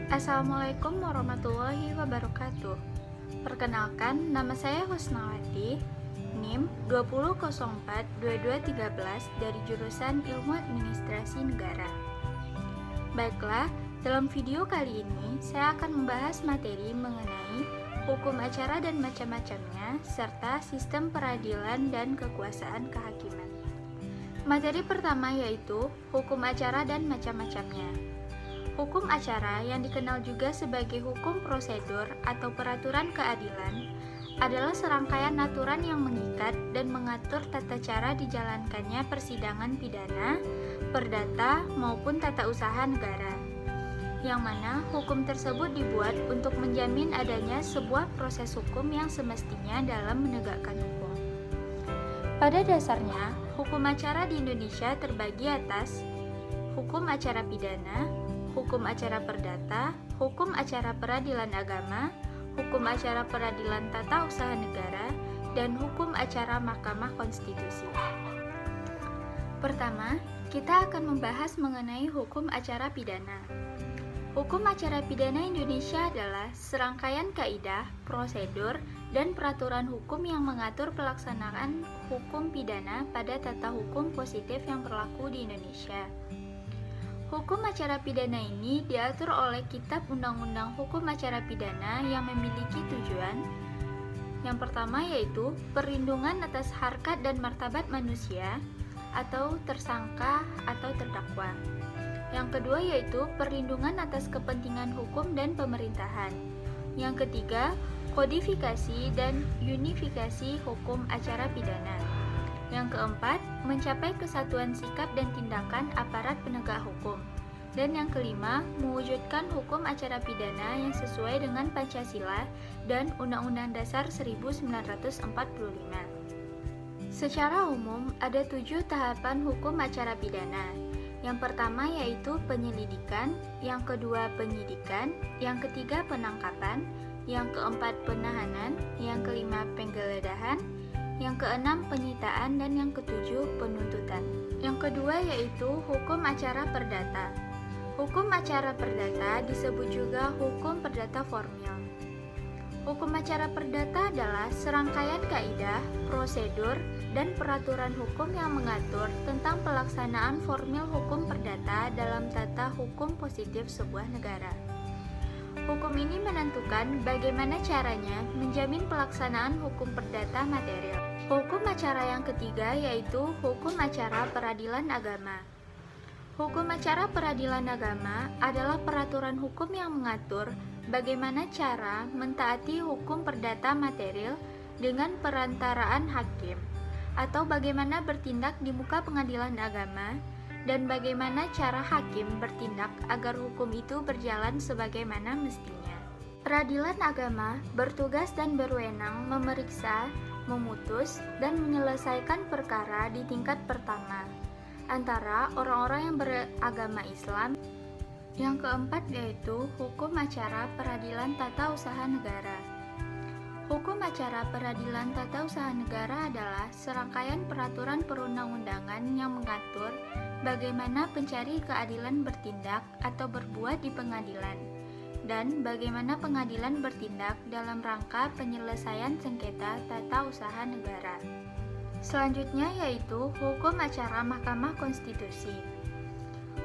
Assalamualaikum warahmatullahi wabarakatuh. Perkenalkan, nama saya Husnawati, NIM 20042213 dari jurusan Ilmu Administrasi Negara. Baiklah, dalam video kali ini saya akan membahas materi mengenai hukum acara dan macam-macamnya serta sistem peradilan dan kekuasaan kehakiman. Materi pertama yaitu hukum acara dan macam-macamnya. Hukum acara yang dikenal juga sebagai hukum prosedur atau peraturan keadilan adalah serangkaian aturan yang mengikat dan mengatur tata cara dijalankannya persidangan pidana, perdata, maupun tata usaha negara. Yang mana hukum tersebut dibuat untuk menjamin adanya sebuah proses hukum yang semestinya dalam menegakkan hukum. Pada dasarnya, hukum acara di Indonesia terbagi atas hukum acara pidana, hukum acara perdata, hukum acara peradilan agama, hukum acara peradilan tata usaha negara, dan hukum acara Mahkamah Konstitusi. Pertama, kita akan membahas mengenai hukum acara pidana. Hukum acara pidana Indonesia adalah serangkaian kaidah, prosedur, dan peraturan hukum yang mengatur pelaksanaan hukum pidana pada tata hukum positif yang berlaku di Indonesia. Hukum acara pidana ini diatur oleh Kitab Undang-Undang Hukum Acara Pidana yang memiliki tujuan yang pertama yaitu perlindungan atas harkat dan martabat manusia atau tersangka atau terdakwa. Yang kedua yaitu perlindungan atas kepentingan hukum dan pemerintahan. Yang ketiga, kodifikasi dan unifikasi hukum acara pidana. Yang keempat, mencapai kesatuan sikap dan tindakan aparat penegak hukum. Dan yang kelima, mewujudkan hukum acara pidana yang sesuai dengan Pancasila dan Undang-Undang Dasar 1945. Secara umum, ada 7 tahapan hukum acara pidana. Yang pertama yaitu penyelidikan, yang kedua penyidikan, yang ketiga penangkapan, yang keempat penahanan, yang kelima penggeledahan, yang keenam penyitaan, dan yang ketujuh penuntutan. Yang kedua yaitu hukum acara perdata. Hukum acara perdata disebut juga hukum perdata formil. Hukum acara perdata adalah serangkaian kaidah, prosedur, dan peraturan hukum yang mengatur tentang pelaksanaan formil hukum perdata dalam tata hukum positif sebuah negara. Hukum ini menentukan bagaimana caranya menjamin pelaksanaan hukum perdata material. Hukum acara yang ketiga yaitu hukum acara peradilan agama. Hukum acara peradilan agama adalah peraturan hukum yang mengatur bagaimana cara mentaati hukum perdata material dengan perantaraan hakim, atau bagaimana bertindak di muka pengadilan agama, dan bagaimana cara hakim bertindak agar hukum itu berjalan sebagaimana mestinya. Peradilan agama bertugas dan berwenang memeriksa, memutus, dan menyelesaikan perkara di tingkat pertama antara orang-orang yang beragama Islam. Yang keempat yaitu hukum acara peradilan tata usaha negara. Hukum acara peradilan tata usaha negara adalah serangkaian peraturan perundang-undangan yang mengatur bagaimana pencari keadilan bertindak atau berbuat di pengadilan, dan bagaimana pengadilan bertindak dalam rangka penyelesaian sengketa tata usaha negara. Selanjutnya yaitu hukum acara Mahkamah Konstitusi.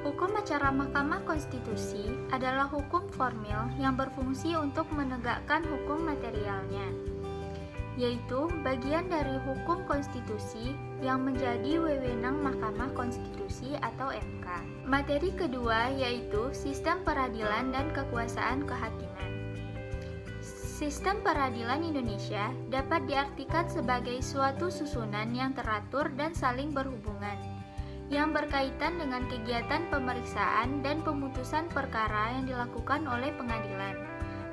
Hukum acara Mahkamah Konstitusi adalah hukum formil yang berfungsi untuk menegakkan hukum materialnya, yaitu bagian dari hukum konstitusi yang menjadi wewenang Mahkamah Konstitusi atau MK. Materi kedua yaitu sistem peradilan dan kekuasaan kehakiman. Sistem peradilan Indonesia dapat diartikan sebagai suatu susunan yang teratur dan saling berhubungan, yang berkaitan dengan kegiatan pemeriksaan dan pemutusan perkara yang dilakukan oleh pengadilan,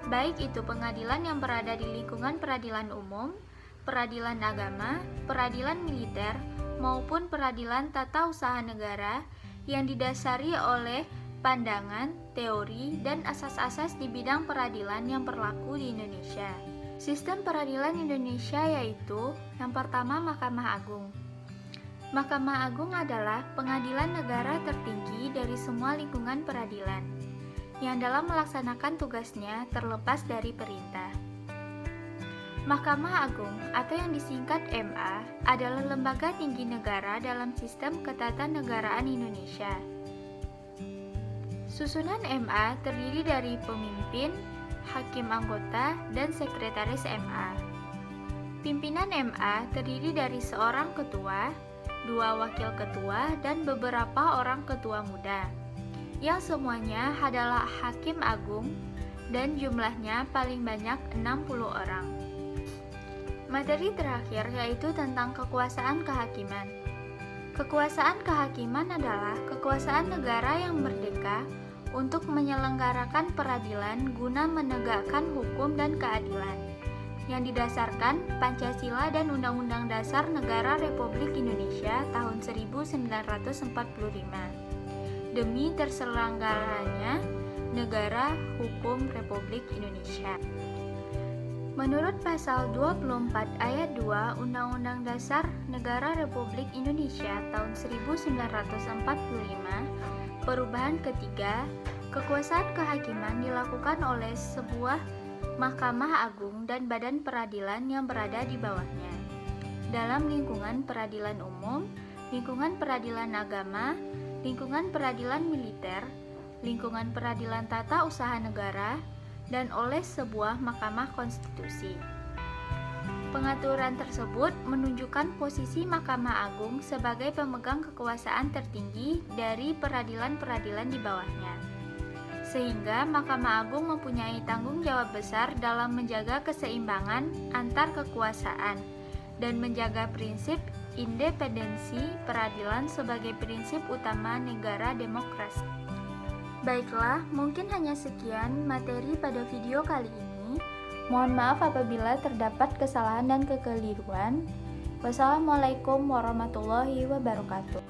baik itu pengadilan yang berada di lingkungan peradilan umum, peradilan agama, peradilan militer, maupun peradilan tata usaha negara yang didasari oleh pandangan, teori, dan asas-asas di bidang peradilan yang berlaku di Indonesia. Sistem peradilan Indonesia yaitu yang pertama Mahkamah Agung. Mahkamah Agung adalah pengadilan negara tertinggi dari semua lingkungan peradilan. yang dalam melaksanakan tugasnya terlepas dari perintah. Mahkamah Agung atau yang disingkat MA adalah lembaga tinggi negara dalam sistem ketatanegaraan Indonesia. Susunan MA terdiri dari pemimpin, hakim anggota, dan sekretaris MA. Pimpinan MA terdiri dari seorang ketua, 2 wakil ketua, dan beberapa orang ketua muda, yang semuanya adalah hakim agung dan jumlahnya paling banyak 60 orang. Materi terakhir yaitu tentang kekuasaan kehakiman. Kekuasaan kehakiman adalah kekuasaan negara yang merdeka untuk menyelenggarakan peradilan guna menegakkan hukum dan keadilan, yang didasarkan Pancasila dan Undang-Undang Dasar Negara Republik Indonesia tahun 1945, demi terselenggaranya negara hukum Republik Indonesia. Menurut pasal 24 ayat 2 Undang-Undang Dasar Negara Republik Indonesia tahun 1945, perubahan ketiga, kekuasaan kehakiman dilakukan oleh sebuah Mahkamah Agung dan badan peradilan yang berada di bawahnya, dalam lingkungan peradilan umum, lingkungan peradilan agama, lingkungan peradilan militer, lingkungan peradilan tata usaha negara, dan oleh sebuah Mahkamah Konstitusi. Pengaturan tersebut menunjukkan posisi Mahkamah Agung sebagai pemegang kekuasaan tertinggi dari peradilan-peradilan di bawahnya, sehingga Mahkamah Agung mempunyai tanggung jawab besar dalam menjaga keseimbangan antar kekuasaan dan menjaga prinsip independensi peradilan sebagai prinsip utama negara demokrasi. Baiklah, mungkin hanya sekian materi pada video kali ini. Mohon maaf apabila terdapat kesalahan dan kekeliruan. Wassalamualaikum warahmatullahi wabarakatuh.